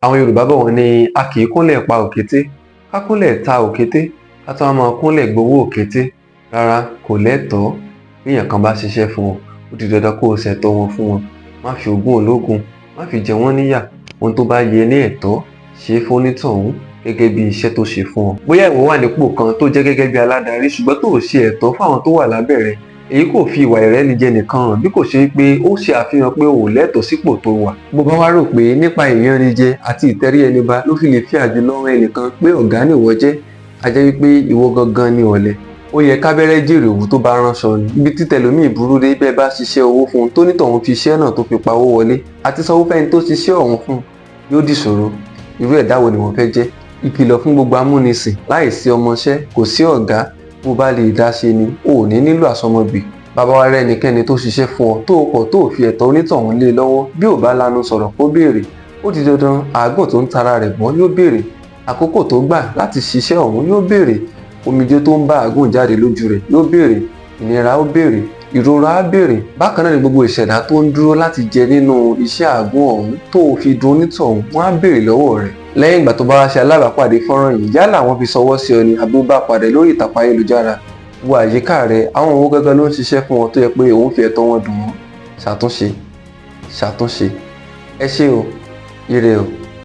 Àwọn Yorùbá bọ̀ wọ́n ní a kì í kúnlẹ̀ pa òkété, ká kúnlẹ̀ ta òkété, ká tó wá máa kúnlẹ̀ gbowó òkété. Rárá, kò lẹ́tọ̀ọ́. Bí èèyàn kan bá ṣiṣẹ́ fún wọn, ó di dandan kó o ṣẹ̀tọ́ wọn fún wọn. Má fi ogún ológun, má fi jẹ wọ́n níyà. Ohun tó bá yẹ ní ẹ̀tọ́, ṣe é fónítọ̀hún gẹ́gẹ́ bí iṣẹ́ tó ṣe fún ọ. Bóyá ìwọ wà nípò kan tó jẹ́ gẹ́gẹ́ bí aládarí ṣùgbọ́n tó ò ṣe ẹ̀tọ́ fáwọn tó wà lábẹ́ rẹ, èyí kò fi ìwà ìrẹ́nijẹ nìkan hàn bí kò ṣe pé ó ṣe àfihàn pé o ò lẹ́tọ̀ọ́ sípò tó wà. Bó bá wá rò pé nípa ìyanrijẹ àti ìtẹrí ẹni ba ló fi lè fi àjùlọ ẹnìkan pé ọ̀gá nìwọ jẹ́, a jẹ́ wípé ìwọ gangan ni ọ̀lẹ. Ó yẹ kábẹ́rẹ́ jèrè òwú tó bá ránṣọ ni. Ibi tí tẹlòmíì burú dé bẹ́ẹ̀ bá ṣiṣẹ́ owó fún un tó nítọ̀hún fi iṣẹ́ náà tó fi pawó wọlé àti sanwó fẹ́ni tó ṣiṣẹ́ ọ̀hún fún yóò dìṣòro. Irú ẹ̀dá wo ni wọ́n fẹ́ jẹ́? Ìkìlọ̀ fún gbogbo amúnisìn: láìsí ọmọṣẹ́ kò sí ọ̀gá. Bó bá lè dá ṣe ni o ò ní nílò àsọmọgbè. Bàbá wa rẹ ẹnikẹ́ni tó ṣiṣẹ́ fún ọ tó kọ̀ tó fi ẹ̀tọ́ onítọ̀hún lé lọ́wọ́, bí ò bá lanu sọ̀rọ̀ kó béèrè. Ó di dandan àágùn tó ń tara rẹ̀ gbọ́n yóò béèrè. Àkókò tó gbà láti ṣiṣẹ́ ọ̀hún yóò béèrè. Omijé tó ń bá àágùn jáde lójú rẹ̀ yóò béèrè. Ìnira ó béèrè. Ìrora á béèrè. Bákan náà ni gbogbo ìṣẹ̀dá tó ń dúró láti jẹ nínú iṣẹ́ àágùn ọ̀hún tó fi dun onítọ̀hún, wọ́n á béèrè lọ́wọ́ rẹ̀. Lẹ́yìn ìgbà tó bá wá ṣe alábàápàdé fọ́nrán yìí, yálà wọ́n fi ṣọwọ́ sí ọ ni àbí ó bá pàdé lórí ìtàkùn ayélujára, wo àyíká rẹ, àwọn owó gángan ló ń ṣiṣẹ́ fún wọn tó yẹ pé òun fi ẹ̀tọ́ wọn dùn wọ́n. Ṣàtúnṣe. Ẹ ṣé o. Ire o.